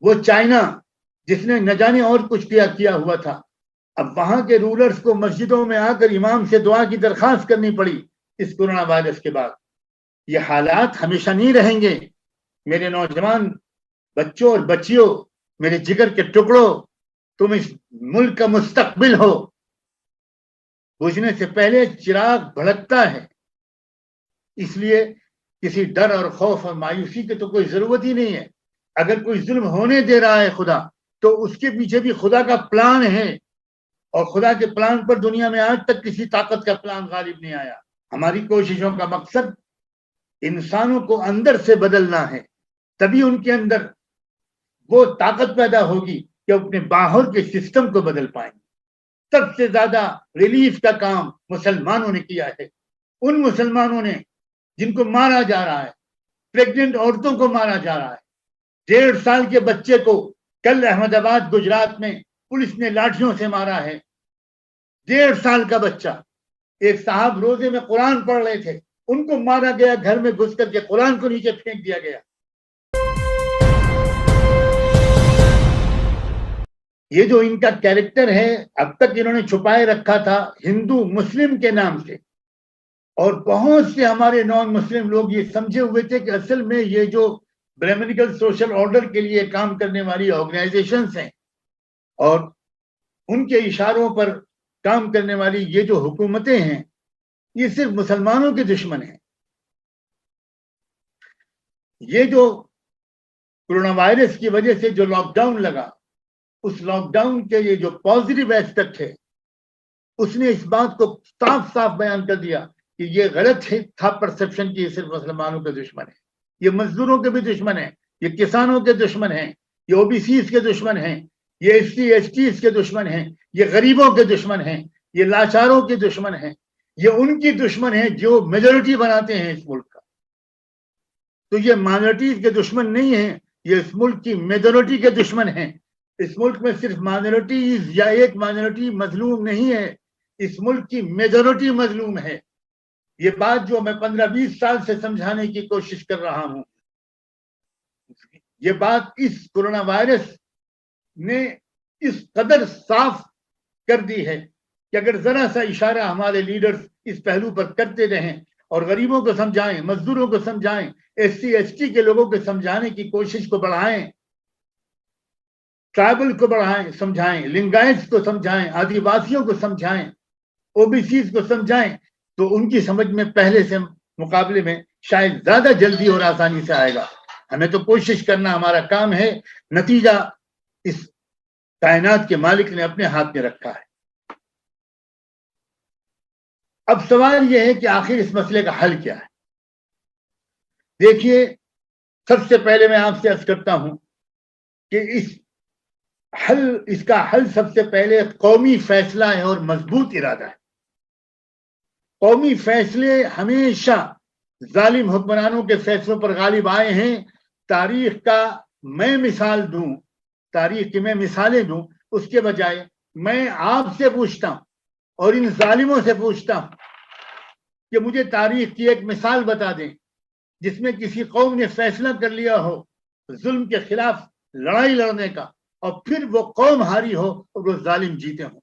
وہ چائنا جس نے نہ جانے اور کچھ کیا ہوا تھا، اب وہاں کے رولرز کو مسجدوں میں آ کر امام سے دعا کی درخواست کرنی پڑی اس کورونا وائرس کے بعد۔ یہ حالات ہمیشہ نہیں رہیں گے۔ میرے نوجوان بچوں اور بچیوں، میرے جگر کے ٹکڑوں، تم اس ملک کا مستقبل ہو۔ بجھنے سے پہلے چراغ بھڑکتا ہے، اس لیے کسی ڈر اور خوف اور مایوسی کی تو کوئی ضرورت ہی نہیں ہے۔ اگر کوئی ظلم ہونے دے رہا ہے خدا، تو اس کے پیچھے بھی خدا کا پلان ہے، اور خدا کے پلان پر دنیا میں آج تک کسی طاقت کا پلان غالب نہیں آیا۔ ہماری کوششوں کا مقصد انسانوں کو اندر سے بدلنا ہے، تبھی ان کے اندر وہ طاقت پیدا ہوگی کہ اپنے باہر کے سسٹم کو بدل پائیں گے۔ سب سے زیادہ ریلیف کا کام مسلمانوں نے کیا ہے، ان مسلمانوں نے جن کو مارا جا رہا ہے، پریگننٹ عورتوں کو مارا جا رہا ہے، 1.5 سال کے بچے کو کل احمد آباد گجرات میں پولیس نے لاٹھیوں سے مارا ہے۔ 1.5 سال کا بچہ، ایک صاحب روزے میں قرآن پڑھ رہے تھے، ان کو مارا گیا، گھر میں گھس کر کے قرآن کو نیچے پھینک دیا گیا۔ یہ جو ان کا کیریکٹر ہے، اب تک انہوں نے چھپائے رکھا تھا ہندو مسلم کے نام سے، اور بہت سے ہمارے نان مسلم لوگ یہ سمجھے ہوئے تھے کہ اصل میں یہ جو برہمنیکل سوشل آرڈر کے لیے کام کرنے والی آرگنائزیشنز ہیں اور ان کے اشاروں پر کام کرنے والی یہ جو حکومتیں ہیں، یہ صرف مسلمانوں کے دشمن ہیں۔ یہ جو کورونا وائرس کی وجہ سے جو لاک ڈاؤن لگا، اس لاک ڈاؤن کے یہ جو پازیٹیو ایسپیکٹ ہے، اس نے اس بات کو صاف صاف بیان کر دیا کہ یہ غلط تھا پرسپشن کی یہ صرف مسلمانوں کے دشمن ہے۔ یہ مزدوروں کے بھی دشمن ہیں، یہ کسانوں کے دشمن ہیں، یہ او بی سیز کے دشمن ہیں، یہ ایس سی ایس ٹیز کے دشمن ہیں، یہ غریبوں کے دشمن ہیں، یہ لاچاروں کے دشمن ہیں، یہ ان کی دشمن ہیں جو میجورٹی بناتے ہیں اس ملک کا۔ تو یہ مائنورٹیز کے دشمن نہیں ہیں، یہ اس ملک کی میجورٹی کے دشمن ہیں۔ اس ملک میں صرف مائنورٹیز یا ایک مائنورٹی مظلوم نہیں ہے، اس ملک کی میجورٹی مظلوم ہے۔ یہ بات جو میں 15-20 سال سے سمجھانے کی کوشش کر رہا ہوں، یہ بات اس کورونا وائرس نے اس قدر صاف کر دی ہے کہ اگر ذرا سا اشارہ ہمارے لیڈرز اس پہلو پر کرتے رہیں اور غریبوں کو سمجھائیں، مزدوروں کو سمجھائیں، ایس سی ایس ٹی کے لوگوں کو سمجھانے کی کوشش کو بڑھائیں، ٹرائبل کو بڑھائیں، سمجھائیں، لنگائٹس کو سمجھائیں، آدی واسیوں کو سمجھائیں، او بی سیز کو سمجھائیں، تو ان کی سمجھ میں پہلے سے مقابلے میں شاید زیادہ جلدی اور آسانی سے آئے گا۔ ہمیں تو کوشش کرنا ہمارا کام ہے، نتیجہ اس کائنات کے مالک نے اپنے ہاتھ میں رکھا ہے۔ اب سوال یہ ہے کہ آخر اس مسئلے کا حل کیا ہے؟ دیکھیے، سب سے پہلے میں آپ سے عرض کرتا ہوں کہ اس کا حل سب سے پہلے قومی فیصلہ ہے اور مضبوط ارادہ ہے۔ قومی فیصلے ہمیشہ ظالم حکمرانوں کے فیصلوں پر غالب آئے ہیں۔ تاریخ کا میں مثال دوں، تاریخ کی میں مثالیں دوں، اس کے بجائے میں آپ سے پوچھتا ہوں اور ان ظالموں سے پوچھتا ہوں کہ مجھے تاریخ کی ایک مثال بتا دیں جس میں کسی قوم نے فیصلہ کر لیا ہو ظلم کے خلاف لڑائی لڑنے کا، اور پھر وہ قوم ہاری ہو اور وہ ظالم جیتے ہوں۔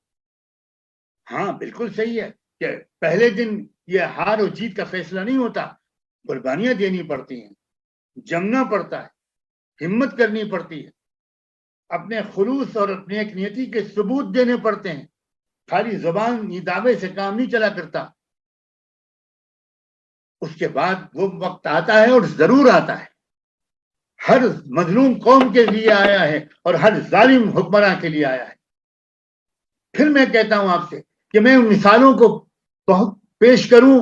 ہاں، بالکل صحیح ہے کہ پہلے دن یہ ہار اور جیت کا فیصلہ نہیں ہوتا، قربانیاں دینی پڑتی ہیں، جمنا پڑتا ہے، ہمت کرنی پڑتی ہے، اپنے خلوص اور اپنے ایک نیتی کے ثبوت دینے پڑتے ہیں۔ خالی زبان یہ دعوے سے کام نہیں چلا کرتا۔ اس کے بعد وہ وقت آتا ہے، اور ضرور آتا ہے، ہر مظلوم قوم کے لیے آیا ہے اور ہر ظالم حکمراں کے لیے آیا ہے۔ پھر میں کہتا ہوں آپ سے کہ میں ان مثالوں کو بہت پیش کروں،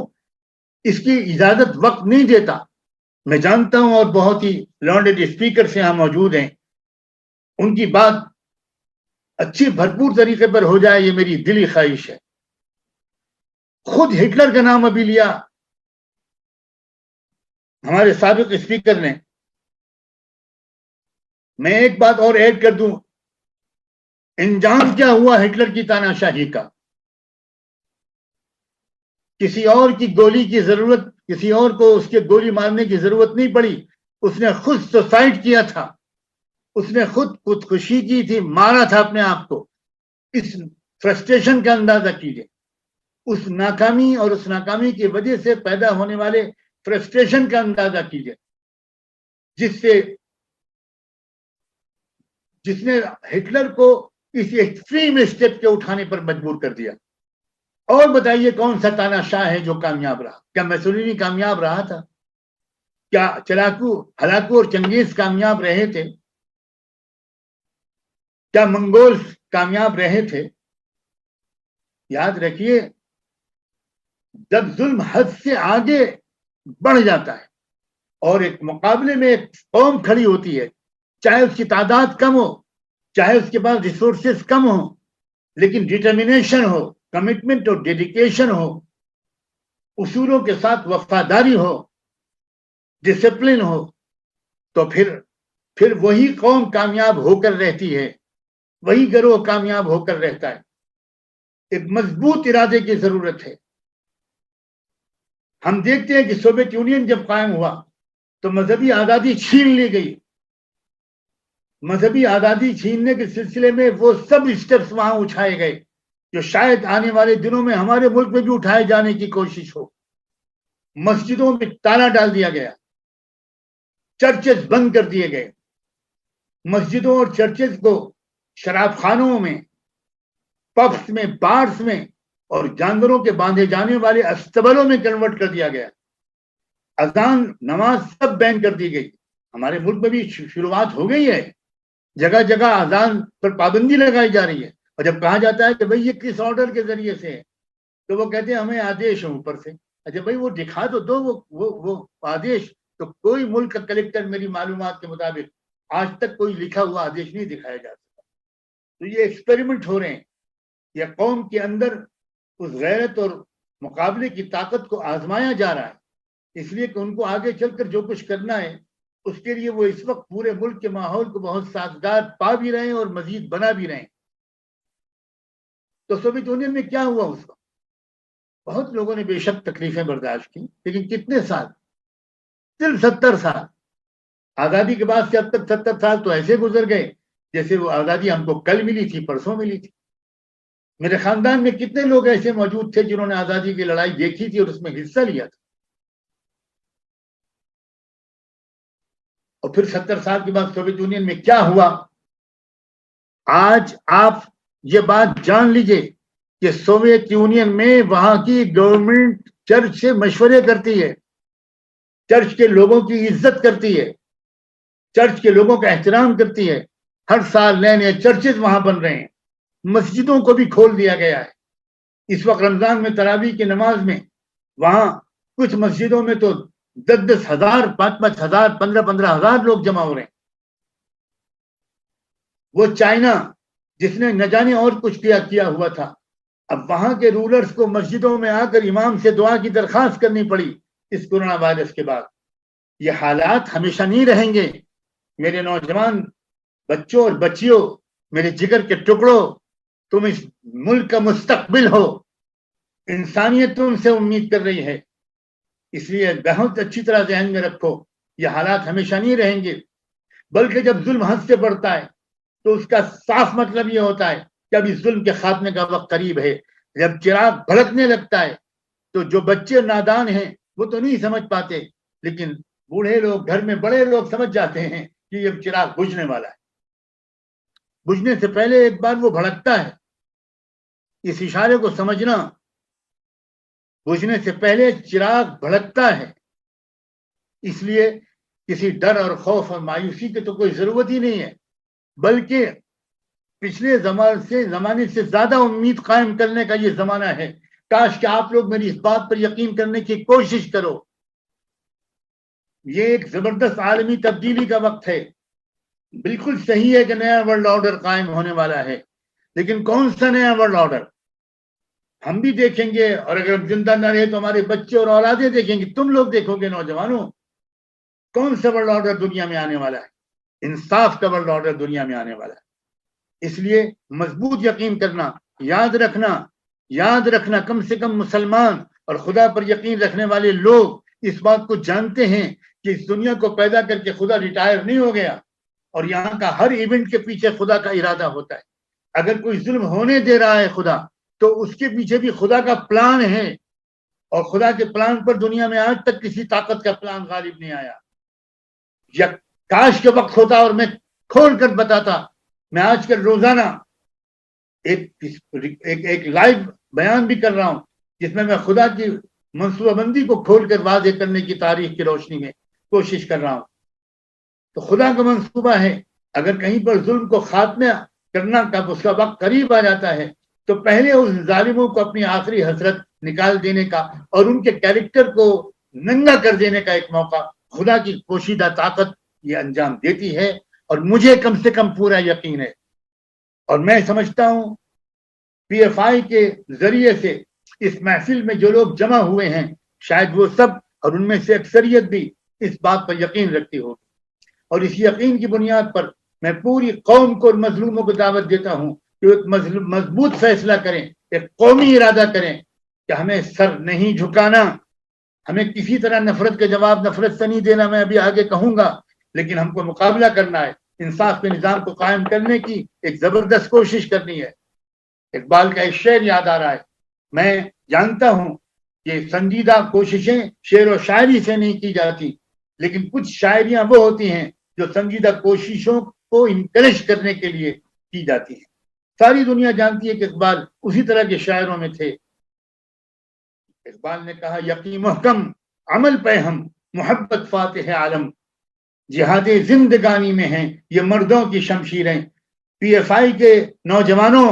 اس کی اجازت وقت نہیں دیتا۔ میں جانتا ہوں، اور بہت ہی لارنڈڈ اسپیکرز یہاں موجود ہیں، ان کی بات اچھی بھرپور طریقے پر ہو جائے، یہ میری دلی خواہش ہے۔ خود ہٹلر کا نام ابھی لیا ہمارے سابق اسپیکر نے۔ میں ایک بات اور ایڈ کر دوں، انجام کیا ہوا ہٹلر کی تاناشاہی کا؟ کسی اور کی گولی کی ضرورت، کسی اور کو اس کے گولی مارنے کی ضرورت نہیں پڑی، اس نے خود سوسائڈ کیا تھا۔ اس نے خودکشی کی تھی، مارا تھا اپنے آپ کو. اس فرسٹریشن کا اندازہ کیجیے، اس ناکامی اور اس ناکامی کی وجہ سے پیدا ہونے والے فرسٹریشن کا اندازہ کیجیے، جس نے ہٹلر کو اس ایکسٹریم اسٹیپ کے اٹھانے پر مجبور کر دیا. اور بتائیے کون سا تاناشاہ ہے جو کامیاب رہا؟ کیا میسولینی کامیاب رہا تھا؟ کیا ہلاکو اور چنگیز کامیاب رہے تھے؟ کیا منگول کامیاب رہے تھے؟ یاد رکھیے، جب ظلم حد سے آگے بڑھ جاتا ہے اور ایک مقابلے میں ایک قوم کھڑی ہوتی ہے، چاہے اس کی تعداد کم ہو، چاہے اس کے پاس ریسورسز کم ہو، لیکن ڈٹرمنیشن ہو، کمٹمنٹ اور ڈیڈیکیشن ہو، اصولوں کے ساتھ وفاداری ہو، ڈسپلن ہو، تو پھر وہی قوم کامیاب ہو کر رہتی ہے، وہی گروہ کامیاب ہو کر رہتا ہے. ایک مضبوط ارادے کی ضرورت ہے. ہم دیکھتے ہیں کہ سوویت یونین جب قائم ہوا تو مذہبی آزادی چھین لی گئی. مذہبی آزادی چھیننے کے سلسلے میں وہ سب اسٹیپس وہاں اٹھائے گئے جو شاید آنے والے دنوں میں ہمارے ملک میں بھی اٹھائے جانے کی کوشش ہو. مسجدوں میں تالا ڈال دیا گیا، چرچز بند کر دیے گئے. مسجدوں اور چرچز کو شراب خانوں میں، پبس میں، بارس میں اور جانوروں کے باندھے جانے والے استبلوں میں کنورٹ کر دیا گیا. اذان، نماز سب بین کر دی گئی. ہمارے ملک میں بھی شروعات ہو گئی ہے، جگہ جگہ اذان پر پابندی لگائی جا رہی ہے. اور جب کہا جاتا ہے کہ بھئی یہ کس آرڈر کے ذریعے سے ہے، تو وہ کہتے ہیں ہمیں آدیش ہے اوپر سے. اچھا بھئی وہ دکھا تو دو وہ آدیش. تو کوئی ملک کا کلیکٹر میری معلومات کے مطابق آج تک کوئی لکھا ہوا آدیش نہیں دکھایا جا سکتا. تو یہ ایکسپیریمنٹ ہو رہے ہیں، یا قوم کے اندر اس غیرت اور مقابلے کی طاقت کو آزمایا جا رہا ہے، اس لیے کہ ان کو آگے چل کر جو کچھ کرنا ہے اس کے لیے وہ اس وقت پورے ملک کے ماحول کو بہت سازگار پا بھی رہے ہیں اور مزید بنا بھی رہے ہیں. تو سوویت یونین میں کیا ہوا اس وقت؟ بہت لوگوں نے بے شک تکلیفیں برداشت کی، لیکن کتنے سال؟ صرف 70 سال. آزادی کے بعد سے اب تک 70 سال تو ایسے گزر گئے جیسے وہ آزادی ہم کو کل ملی تھی، پرسوں ملی تھی. میرے خاندان میں کتنے لوگ ایسے موجود تھے جنہوں نے آزادی کی لڑائی دیکھی تھی اور اس میں حصہ لیا تھا. اور پھر 70 سال کے بعد سوویت یونین میں کیا ہوا؟ آج آپ یہ بات جان لیجئے کہ سوویت یونین میں وہاں کی گورنمنٹ چرچ سے مشورے کرتی ہے، چرچ کے لوگوں کی عزت کرتی ہے، چرچ کے لوگوں کا احترام کرتی ہے. ہر سال نئے نئے چرچز وہاں بن رہے ہیں. مسجدوں کو بھی کھول دیا گیا ہے. اس وقت رمضان میں تراویح کی نماز میں وہاں کچھ مسجدوں میں تو 10-10 ہزار، 5-5 ہزار، 15-15 ہزار لوگ جمع ہو رہے ہیں. وہ چائنا جس نے نہ جانے اور کچھ کیا ہوا تھا، اب وہاں کے رولرز کو مسجدوں میں آ کر امام سے دعا کی درخواست کرنی پڑی اس کورونا وائرس کے بعد. یہ حالات ہمیشہ نہیں رہیں گے. میرے نوجوان بچوں اور بچیوں، میرے جگر کے ٹکڑوں، تم اس ملک کا مستقبل ہو. انسانیت تم سے امید کر رہی ہے. اس لیے بہت اچھی طرح ذہن میں رکھو، یہ حالات ہمیشہ نہیں رہیں گے. بلکہ جب ظلم حد سے بڑھتا ہے تو اس کا صاف مطلب یہ ہوتا ہے کہ ابھی ظلم کے خاتمے کا وقت قریب ہے. جب چراغ بھڑکنے لگتا ہے تو جو بچے نادان ہیں وہ تو نہیں سمجھ پاتے، لیکن بوڑھے لوگ، گھر میں بڑے لوگ سمجھ جاتے ہیں کہ یہ چراغ بجھنے والا ہے. بجھنے سے پہلے ایک بار وہ بھڑکتا ہے. اس اشارے کو سمجھنا، بجھنے سے پہلے چراغ بھڑکتا ہے. اس لیے کسی ڈر اور خوف اور مایوسی کی تو کوئی ضرورت ہی نہیں ہے، بلکہ پچھلے زمانے سے زیادہ امید قائم کرنے کا یہ زمانہ ہے. کاش کہ آپ لوگ میری اس بات پر یقین کرنے کی کوشش کرو. یہ ایک زبردست عالمی تبدیلی کا وقت ہے. بالکل صحیح ہے کہ نیا ورلڈ آرڈر قائم ہونے والا ہے، لیکن کون سا نیا ورلڈ آرڈر؟ ہم بھی دیکھیں گے، اور اگر ہم زندہ نہ رہے تو ہمارے بچے اور اولادیں دیکھیں گے. تم لوگ دیکھو گے نوجوانوں، کون سا ورلڈ آرڈر دنیا میں آنے والا ہے؟ انصاف کا ورلڈ آرڈر دنیا میں آنے والا ہے. اس لیے مضبوط یقین کرنا، یاد رکھنا کم سے کم مسلمان اور خدا پر یقین رکھنے والے لوگ اس بات کو جانتے ہیں کہ اس دنیا کو پیدا کر کے خدا ریٹائر نہیں ہو گیا. اور یہاں کا ہر ایونٹ کے پیچھے خدا کا ارادہ ہوتا ہے. اگر کوئی ظلم ہونے دے رہا ہے خدا تو اس کے پیچھے بھی خدا کا پلان ہے, اور خدا کے پلان پر دنیا میں آج تک کسی طاقت کا پلان غالب نہیں آیا. یا کاش کے وقت ہوتا اور میں کھول کر بتاتا. میں آج کل روزانہ ایک لائیو بیان بھی کر رہا ہوں جس میں خدا کی منصوبہ بندی کو کھول کر واضح کرنے کی تاریخ کی روشنی میں کوشش کر رہا ہوں. تو خدا کا منصوبہ ہے, اگر کہیں پر ظلم کو خاتمہ کرنا کا اس کا وقت قریب آ جاتا ہے تو پہلے اس ظالموں کو اپنی آخری حسرت نکال دینے کا اور ان کے کیریکٹر کو ننگا کر دینے کا ایک موقع خدا کی پوشیدہ طاقت یہ انجام دیتی ہے. اور مجھے کم سے کم پورا یقین ہے, اور میں سمجھتا ہوں پی ایف آئی کے ذریعے سے اس محفل میں جو لوگ جمع ہوئے ہیں شاید وہ سب اور ان میں سے اکثریت بھی اس بات پر یقین رکھتی ہوگی, اور اس یقین کی بنیاد پر میں پوری قوم کو اور مظلوموں کو دعوت دیتا ہوں کہ ایک مضبوط فیصلہ کریں, ایک قومی ارادہ کریں کہ ہمیں سر نہیں جھکانا, ہمیں کسی طرح نفرت کے جواب نفرت سے نہیں دینا. میں ابھی آگے کہوں گا, لیکن ہم کو مقابلہ کرنا ہے, انصاف کے نظام کو قائم کرنے کی ایک زبردست کوشش کرنی ہے. اقبال کا ایک شعر یاد آ رہا ہے, میں جانتا ہوں کہ سنجیدہ کوششیں شعر و شاعری سے نہیں کی جاتی, لیکن کچھ شاعریاں وہ ہوتی ہیں جو سنجیدہ کوششوں کو انکریج کرنے کے لیے کی جاتی ہیں. ساری دنیا جانتی ہے کہ اقبال اسی طرح کے شاعروں میں تھے. اقبال نے کہا یقین محکم عمل پہ ہم محبت فاتح عالم, جہاد زندگانی میں ہیں یہ مردوں کی شمشیریں. پی ایف آئی کے نوجوانوں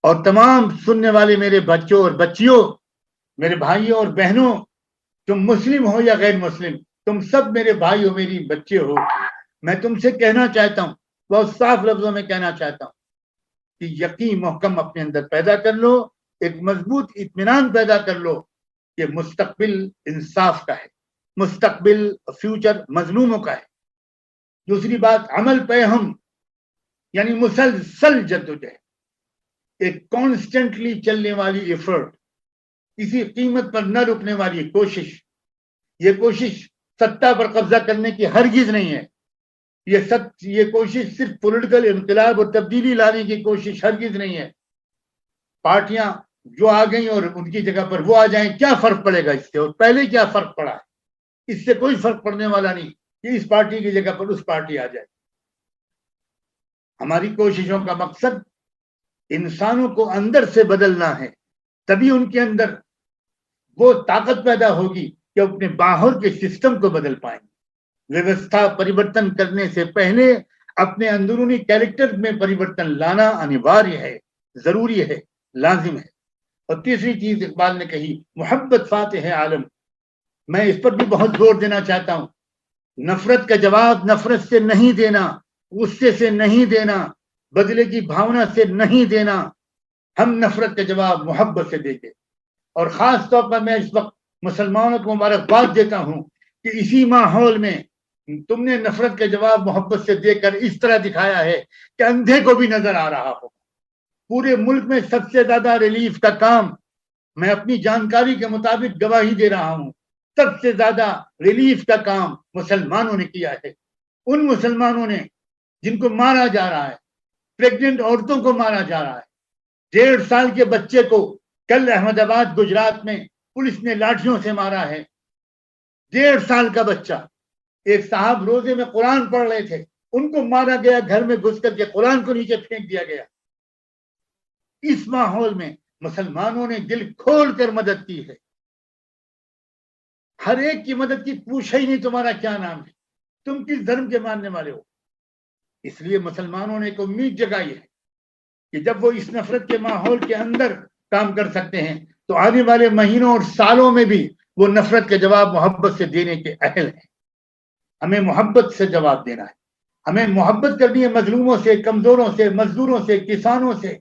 اور تمام سننے والے میرے بچوں اور بچیوں, میرے بھائیوں اور بہنوں, تم مسلم ہو یا غیر مسلم, تم سب میرے بھائی ہو, میری بچے ہو. میں تم سے کہنا چاہتا ہوں, بہت صاف لفظوں میں کہنا چاہتا ہوں کہ یقین محکم اپنے اندر پیدا کر لو, ایک مضبوط اطمینان پیدا کر لو کہ مستقبل انصاف کا ہے, مستقبل فیوچر مظلوموں کا ہے. دوسری بات عمل پہ ہم, یعنی مسلسل جدوجہد, ایک کانسٹنٹلی چلنے والی ایفرٹ, کسی قیمت پر نہ رکنے والی کوشش. یہ کوشش سطح پر قبضہ کرنے کی ہرگز نہیں ہے, یہ کوشش صرف پولیٹیکل انقلاب اور تبدیلی لانے کی کوشش ہرگز نہیں ہے. پارٹیاں جو آ گئیں اور ان کی جگہ پر وہ آ جائیں, کیا فرق پڑے گا اس سے, اور پہلے کیا فرق پڑا ہے, اس سے کوئی فرق پڑنے والا نہیں کہ اس پارٹی کی جگہ پر اس پارٹی آ جائے. ہماری کوششوں کا مقصد انسانوں کو اندر سے بدلنا ہے, تبھی ان کے اندر وہ طاقت پیدا ہوگی کہ اپنے باہر کے سسٹم کو بدل پائیں. ویوستھا پریورتن کرنے سے پہلے اپنے اندرونی کیریکٹر میں پریورتن لانا انیواریہ ہے, ضروری ہے, لازم ہے. اور تیسری چیز اقبال نے کہی محبت فاتح عالم. میں اس پر بھی بہت زور دینا چاہتا ہوں, نفرت کا جواب نفرت سے نہیں دینا, غصے سے نہیں دینا, بدلے کی بھاونا سے نہیں دینا. ہم نفرت کا جواب محبت سے دیں گے. اور خاص طور پر میں اس وقت مسلمانوں کو مبارکباد دیتا ہوں کہ اسی ماحول میں تم نے نفرت کا جواب محبت سے دے کر اس طرح دکھایا ہے کہ اندھے کو بھی نظر آ رہا ہو. پورے ملک میں سب سے زیادہ ریلیف کا کام, میں اپنی جانکاری کے مطابق گواہی دے رہا ہوں, سب سے زیادہ ریلیف کا کام مسلمانوں نے کیا ہے. ان مسلمانوں نے جن کو مارا جا رہا ہے, پریگننٹ عورتوں کو مارا جا رہا ہے, 1.5 سال کے بچے کو کل احمد آباد گجرات میں پولیس نے لاٹھیوں سے مارا ہے. 1.5 سال کا بچہ, ایک صاحب روزے میں قرآن پڑھ رہے تھے, ان کو مارا گیا, گھر میں گھس کر کے قرآن کو نیچے پھینک دیا گیا. اس ماحول میں مسلمانوں نے دل کھول کر مدد کی ہے. ہر ایک کی مدد کی, پوچھا ہی نہیں تمہارا کیا نام ہے, تم کس دھرم کے ماننے والے ہو. اس لیے مسلمانوں نے ایک امید جگائی ہے کہ جب وہ اس نفرت کے ماحول کے اندر کام کر سکتے ہیں تو آنے والے مہینوں اور سالوں میں بھی وہ نفرت کے جواب محبت سے دینے کے اہل ہیں. ہمیں محبت سے جواب دینا ہے, ہمیں محبت کرنی ہے مظلوموں سے, کمزوروں سے, مزدوروں سے, کسانوں سے,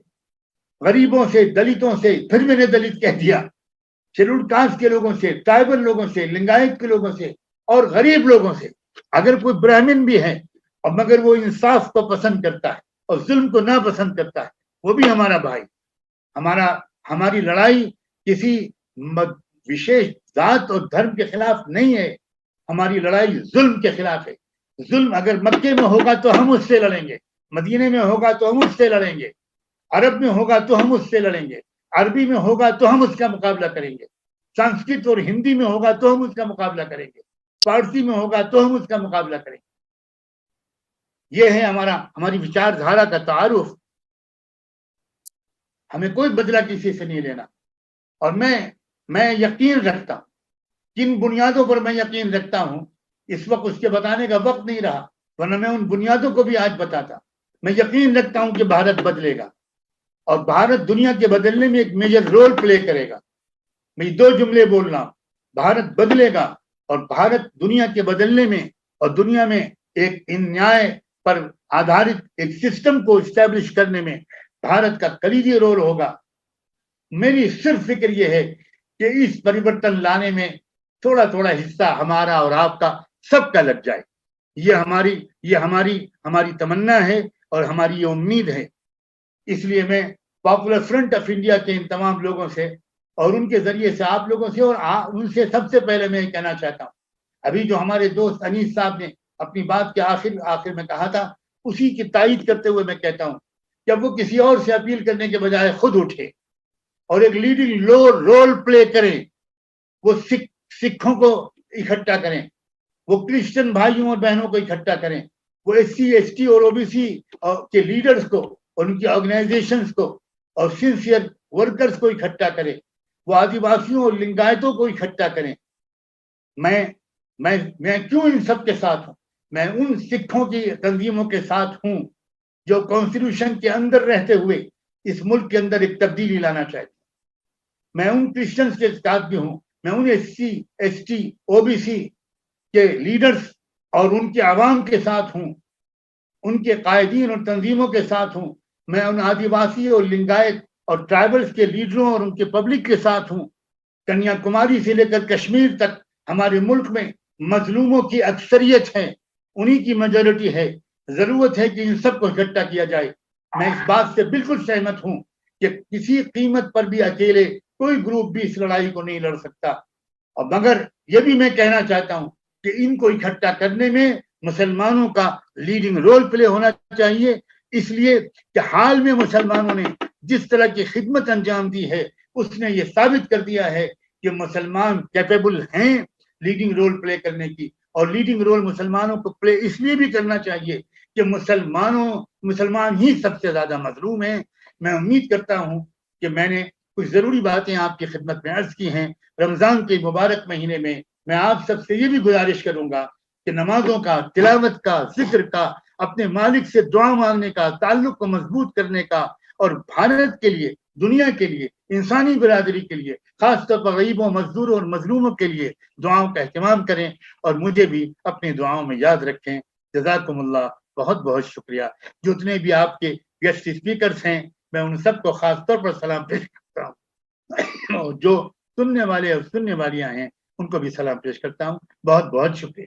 غریبوں سے, دلتوں سے. پھر میں نے دلت کہہ دیا, شیڈولڈ کاسٹ کے لوگوں سے, ٹرائبل لوگوں سے, لنگایت کے لوگوں سے اور غریب لوگوں سے. اگر کوئی برہمن بھی ہے اور مگر وہ انصاف کو پسند کرتا ہے اور ظلم کو ناپسند کرتا ہے, وہ بھی ہمارا بھائی. ہماری لڑائی کسی وشیش ذات اور دھرم کے خلاف نہیں ہے, ہماری لڑائی ظلم کے خلاف ہے. ظلم اگر مکے میں ہوگا تو ہم اس سے لڑیں گے، مدینے میں ہوگا تو ہم اس سے لڑیں گے، عرب میں ہوگا تو ہم اس سے لڑیں گے، عربی میں ہوگا تو ہم اس کا مقابلہ کریں گے، سنسکرت اور ہندی میں ہوگا تو ہم اس کا مقابلہ کریں گے، فارسی میں ہوگا تو ہم اس کا مقابلہ کریں گے۔ یہ ہے ہماری وچار دھارا کا تعارف۔ ہمیں کوئی بدلہ کسی سے نہیں لینا۔ اور میں یقین رکھتا ہوں، کن بنیادوں پر میں یقین رکھتا ہوں اس وقت اس کے بتانے کا وقت نہیں رہا، ورنہ میں ان بنیادوں کو بھی آج بتاتا۔ میں یقین رکھتا ہوں کہ بھارت بدلے گا، اور بھارت دنیا کے بدلنے میں ایک میجر رول پلے کرے گا۔ میں 2 جملے بول رہا ہوں، بھارت بدلے گا، اور بھارت دنیا کے بدلنے میں اور دنیا میں ایک انیائے پر آدھارت ایک سسٹم کو اسٹیبلش کرنے میں بھارت کا کلیدی رول ہوگا۔ میری صرف فکر یہ ہے کہ اس پریورتن لانے میں تھوڑا تھوڑا حصہ ہمارا اور آپ کا سب کا لگ جائے۔ یہ ہماری تمنا ہے اور ہماری یہ امید ہے۔ اس لیے میں پاپولر فرنٹ آف انڈیا کے ان تمام لوگوں سے اور ان کے ذریعے سے آپ لوگوں سے اور ان سے سب سے پہلے میں یہ کہنا چاہتا ہوں، ابھی جو ہمارے دوست انیس صاحب نے اپنی بات کے آخر میں کہا تھا، اسی کی تائید کرتے ہوئے میں کہتا ہوں کہ اب وہ کسی اور سے اپیل کرنے کے بجائے خود اٹھے اور ایک لیڈنگ رول پلے کریں۔ وہ سکھوں کو اکٹھا کریں، وہ کرسچن بھائیوں اور بہنوں کو اکٹھا کریں، وہ SC ST اور OBC کے لیڈرز کو اور ان کی آرگنائزیشنز کو اور سنسیئر ورکرز کو اکٹھا کریں، وہ آدیواسیوں اور لنگایتوں کو اکٹھا کریں۔ میں کیوں ان سب کے ساتھ ہوں؟ میں ان سکھوں کی تنظیموں کے ساتھ ہوں جو کانسٹیٹیوشن کے اندر رہتے ہوئے اس ملک کے اندر ایک تبدیلی لانا چاہتے ہیں۔ میں ان کرسچنز کے ساتھ بھی ہوں، میں ان SC ST OBC کے لیڈرز اور ان کے عوام کے ساتھ ہوں، ان کے قائدین اور تنظیموں کے ساتھ ہوں، میں ان آدیواسی اور لنگایت اور ٹرائبلز کے لیڈروں اور ان کے پبلک کے ساتھ ہوں۔ کنیا کماری سے لے کر کشمیر تک ہمارے ملک میں مظلوموں کی اکثریت ہے، انہی کی میجورٹی ہے۔ ضرورت ہے کہ ان سب کو اکٹھا کیا جائے۔ میں اس بات سے بالکل سہمت ہوں کہ کسی قیمت پر بھی اکیلے کوئی گروپ بھی اس لڑائی کو نہیں لڑ سکتا، اور مگر یہ بھی میں کہنا چاہتا ہوں کہ ان کو اکٹھا کرنے میں مسلمانوں کا لیڈنگ رول پلے ہونا چاہیے، اس لیے کہ حال میں مسلمانوں نے جس طرح کی خدمت انجام دی ہے اس نے یہ ثابت کر دیا ہے کہ مسلمان کیپیبل ہیں لیڈنگ رول پلے کرنے کی، اور لیڈنگ رول مسلمانوں کو پلے اس لیے بھی کرنا چاہیے کہ مسلمان ہی سب سے زیادہ مظلوم ہیں۔ میں امید کرتا ہوں کہ میں نے کچھ ضروری باتیں آپ کی خدمت میں عرض کی ہیں۔ رمضان کے مبارک مہینے میں آپ سب سے یہ بھی گزارش کروں گا کہ نمازوں کا، تلاوت کا، ذکر کا، اپنے مالک سے دعا مانگنے کا، تعلق کو مضبوط کرنے کا، اور بھارت کے لیے، دنیا کے لیے، انسانی برادری کے لیے، خاص طور پر غریبوں، مزدوروں اور مظلوموں کے لیے دعاؤں کا اہتمام کریں، اور مجھے بھی اپنی دعاؤں میں یاد رکھیں۔ جزاکم اللہ، بہت بہت شکریہ۔ جتنے بھی آپ کے گیسٹ اسپیکرز ہیں میں ان سب کو خاص طور پر سلام پیش کرتا ہوں، اور جو سننے والے اور سننے والیاں ہیں ان کو بھی سلام پیش کرتا ہوں۔ بہت بہت شکریہ۔